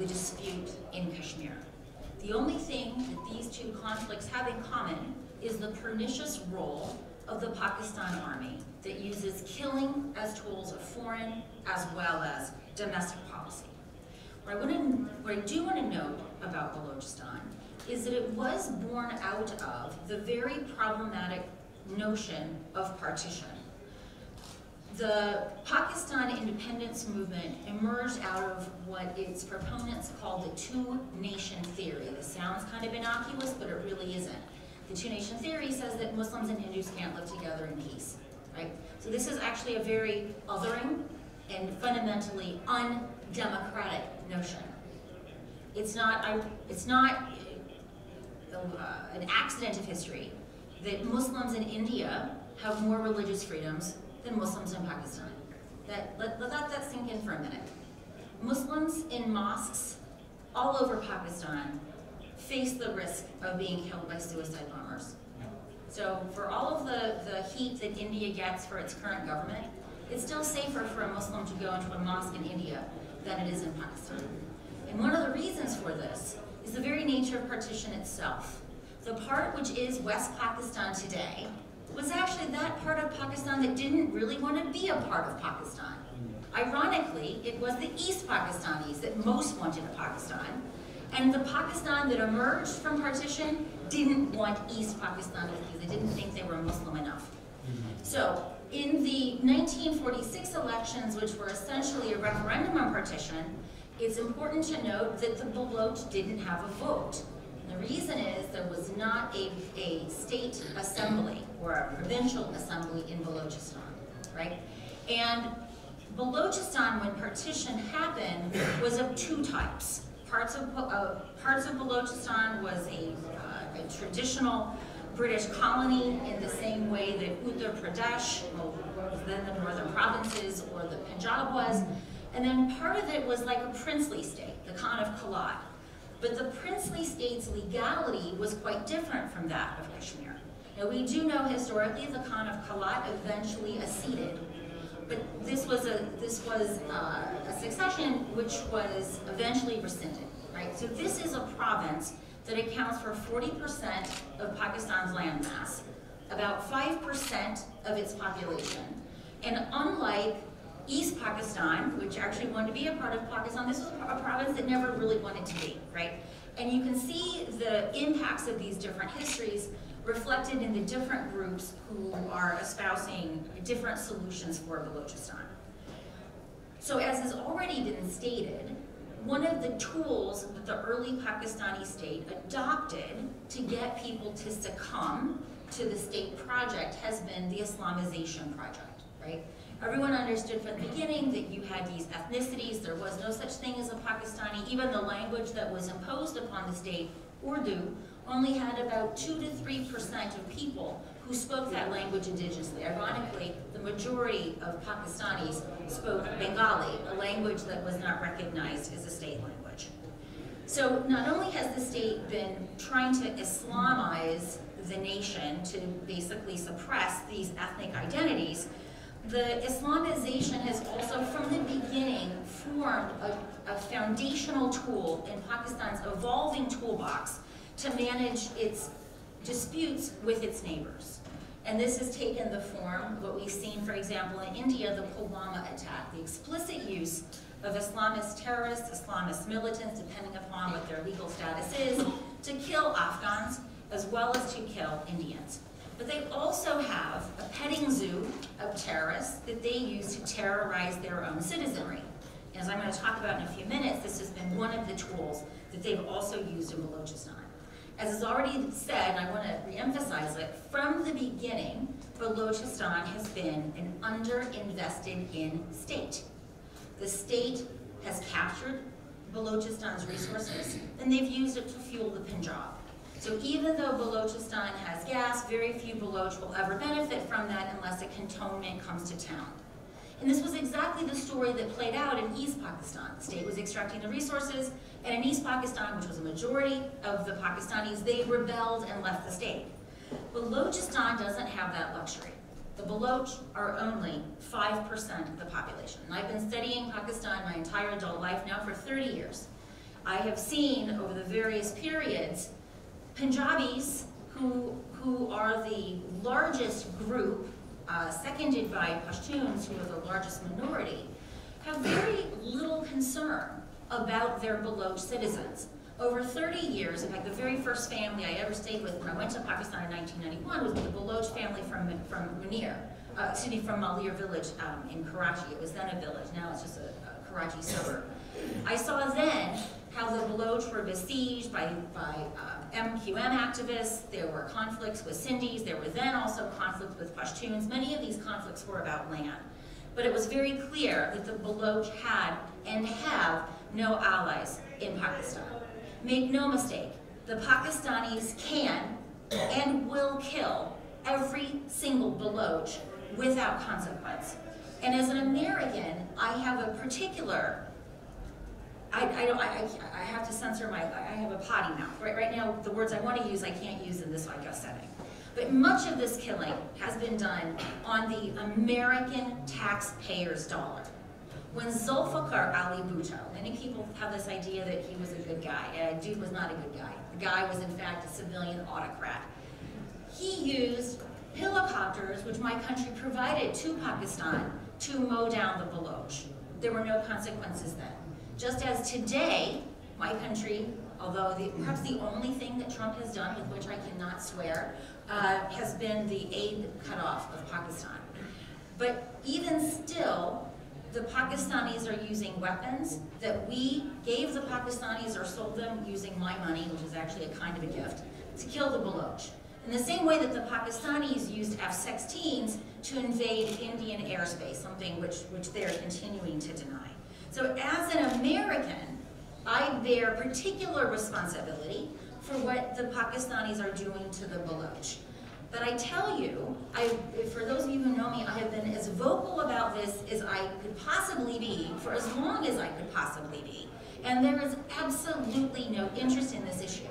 the dispute in Kashmir. The only thing that these two conflicts have in common is the pernicious role of the Pakistan army that uses killing as tools of foreign as well as domestic policy. What I do want to note about Balochistan is that it was born out of the very problematic notion of partition. The Pakistan independence movement emerged out of what its proponents call the two-nation theory. This sounds kind of innocuous, but it really isn't. The two-nation theory says that Muslims and Hindus can't live together in peace, right? So this is actually a very othering and fundamentally undemocratic notion. It's not an accident of history that Muslims in India have more religious freedoms than Muslims in Pakistan. Let that sink in for a minute. Muslims in mosques all over Pakistan face the risk of being killed by suicide bombers. So for all of the heat that India gets for its current government, it's still safer for a Muslim to go into a mosque in India than it is in Pakistan. And one of the reasons for this is the very nature of partition itself. The part which is West Pakistan today was actually that part of Pakistan that didn't really want to be a part of Pakistan. Ironically, it was the East Pakistanis that most wanted a Pakistan, and the Pakistan that emerged from partition didn't want East Pakistanis because they didn't think they were Muslim enough. So, in the 1946 elections, which were essentially a referendum on partition, it's important to note that the Baloch didn't have a vote. The reason is there was not a state assembly or a provincial assembly in Balochistan, right? And Balochistan, when partition happened, was of two types. Parts of Balochistan was a traditional British colony in the same way that Uttar Pradesh, then the northern provinces, or the Punjab was. And then part of it was like a princely state, the Khan of Kalat. But the princely state's legality was quite different from that of Kashmir. Now we do know historically the Khan of Kalat eventually acceded, but this was a succession which was eventually rescinded, right? So this is a province that accounts for 40% of Pakistan's landmass, about 5% of its population. And unlike East Pakistan, which actually wanted to be a part of Pakistan, this was a province that never really wanted to be, right? And you can see the impacts of these different histories reflected in the different groups who are espousing different solutions for Balochistan. So as has already been stated, one of the tools that the early Pakistani state adopted to get people to succumb to the state project has been the Islamization project, right? Everyone understood from the beginning that you had these ethnicities, there was no such thing as a Pakistani. Even the language that was imposed upon the state, Urdu, only had about 2 to 3% of people who spoke that language indigenously. Ironically, the majority of Pakistanis spoke Bengali, a language that was not recognized as a state language. So not only has the state been trying to Islamize the nation to basically suppress these ethnic identities, the Islamization has also, from the beginning, formed a foundational tool in Pakistan's evolving toolbox to manage its disputes with its neighbors. And this has taken the form of what we've seen, for example, in India, the Pulwama attack, the explicit use of Islamist terrorists, Islamist militants, depending upon what their legal status is, to kill Afghans as well as to kill Indians. But they also have a petting zoo of terrorists that they use to terrorize their own citizenry. As I'm going to talk about in a few minutes, this has been one of the tools that they've also used in Balochistan. As is already said, and I want to reemphasize it, from the beginning, Balochistan has been an underinvested in state. The state has captured Balochistan's resources, and they've used it to fuel the Punjab. So even though Balochistan has gas, very few Baloch will ever benefit from that unless a cantonment comes to town. And this was exactly the story that played out in East Pakistan. The state was extracting the resources, and in East Pakistan, which was a majority of the Pakistanis, they rebelled and left the state. Balochistan doesn't have that luxury. The Baloch are only 5% of the population. And I've been studying Pakistan my entire adult life now for 30 years. I have seen over the various periods, Punjabis, who are the largest group, seconded by Pashtuns, who are the largest minority, have very little concern about their Baloch citizens. Over 30 years, in fact, the very first family I ever stayed with when I went to Pakistan in 1991 was with the Baloch family from Munir, from Malir village in Karachi. It was then a village, now it's just a Karachi suburb. I saw then how the Baloch were besieged by MQM activists. There were conflicts with Sindhis. There were then also conflicts with Pashtuns. Many of these conflicts were about land. But it was very clear that the Baloch had and have no allies in Pakistan. Make no mistake, the Pakistanis can and will kill every single Baloch without consequence. And as an American, I have a particular, I have to censor I have a potty mouth. Right now, the words I want to use, I can't use in this podcast setting. But much of this killing has been done on the American taxpayer's dollar. When Zulfikar Ali Bhutto, many people have this idea that he was a good guy. Dude was not a good guy. The guy was in fact a civilian autocrat. He used helicopters, which my country provided to Pakistan, to mow down the Baloch. There were no consequences then. Just as today, my country, although perhaps the only thing that Trump has done, with which I cannot swear, has been the aid cutoff of Pakistan. But even still, the Pakistanis are using weapons that we gave the Pakistanis or sold them using my money, which is actually a kind of a gift, to kill the Baloch. In the same way that the Pakistanis used F-16s to invade Indian airspace, something which they're continuing to deny. So as an American, I bear particular responsibility for what the Pakistanis are doing to the Baloch. But I tell you, for those of you who know me, I have been as vocal about this as I could possibly be for as long as I could possibly be. And there is absolutely no interest in this issue.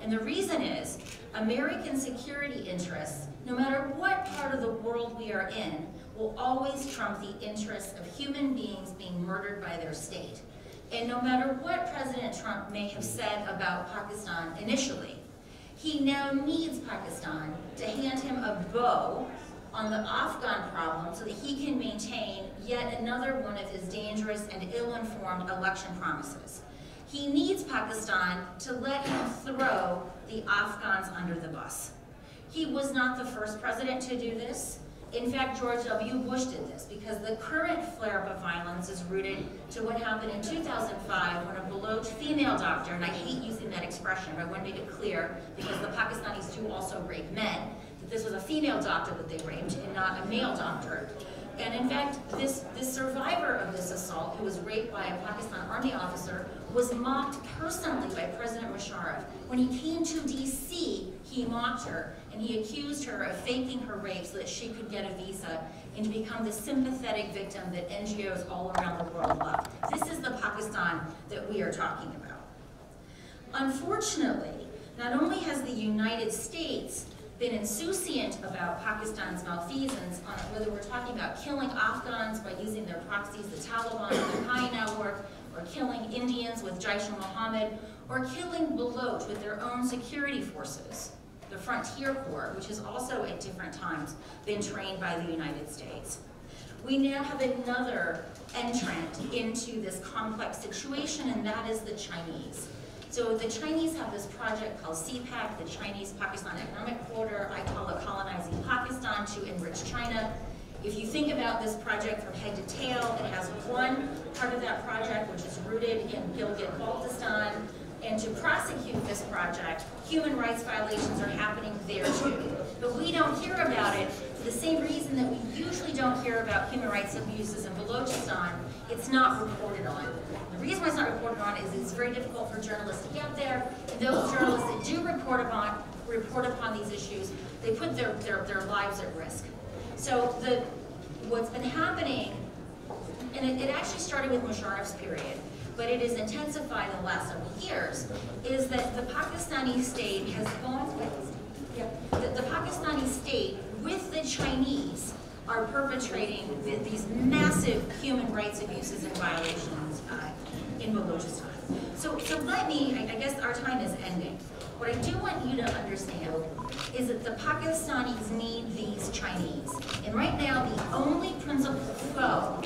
And the reason is, American security interests, no matter what part of the world we are in, will always trump the interests of human beings being murdered by their state. And no matter what President Trump may have said about Pakistan initially, he now needs Pakistan to hand him a bow on the Afghan problem so that he can maintain yet another one of his dangerous and ill-informed election promises. He needs Pakistan to let him throw the Afghans under the bus. He was not the first president to do this. In fact, George W. Bush did this because the current flare-up of violence is rooted to what happened in 2005 when a Baloch female doctor, and I hate using that expression, but I want to make it clear because the Pakistanis do also rape men, that this was a female doctor that they raped and not a male doctor. And in fact, this survivor of this assault, who was raped by a Pakistan army officer, was mocked personally by President Musharraf. When he came to DC, he mocked her, and he accused her of faking her rape so that she could get a visa and to become the sympathetic victim that NGOs all around the world love. This is the Pakistan that we are talking about. Unfortunately, not only has the United States been insouciant about Pakistan's malfeasance on whether we're talking about killing Afghans by using their proxies, the Taliban, the Al-Qaeda network, or killing Indians with Jaish-e-Mohammed, or killing Baloch with their own security forces, the Frontier Corps, which has also at different times been trained by the United States. We now have another entrant into this complex situation, and that is the Chinese. So the Chinese have this project called CPEC, the Chinese-Pakistan Economic Corridor. I call it colonizing Pakistan to enrich China. If you think about this project from head to tail, it has one part of that project which is rooted in Gilgit-Baltistan. And to prosecute this project, human rights violations are happening there too. But we don't hear about it for the same reason that we usually don't hear about human rights abuses in Balochistan. It's not reported on. The reason why it's not reported on is it's very difficult for journalists to get there. And those journalists that do report upon these issues, they put their lives at risk. So what's been happening, and it actually started with Musharraf's period, but it has intensified in the last several years, is that the Pakistani state has gone with, the Pakistani state with the Chinese are perpetrating these massive human rights abuses and violations in Balochistan. So let me, I guess our time is ending. What I do want you to understand is that the Pakistanis need these Chinese. And right now, the only principal foe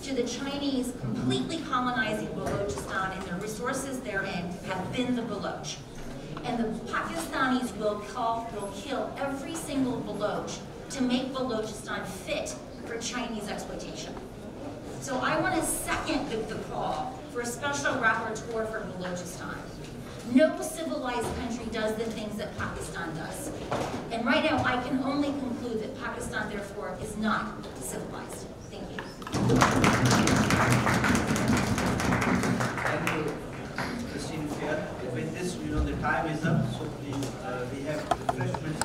to the Chinese completely colonizing Balochistan and the resources therein have been the Baloch. And the Pakistanis will kill every single Baloch to make Balochistan fit for Chinese exploitation. So I want to second the call for a special rapporteur for Balochistan. No civilized country does the things that Pakistan does. And right now, I can only conclude that Pakistan, therefore, is not civilized. Thank you. Thank you, Christine Fair. With this, the time is up, so please, we have refreshments.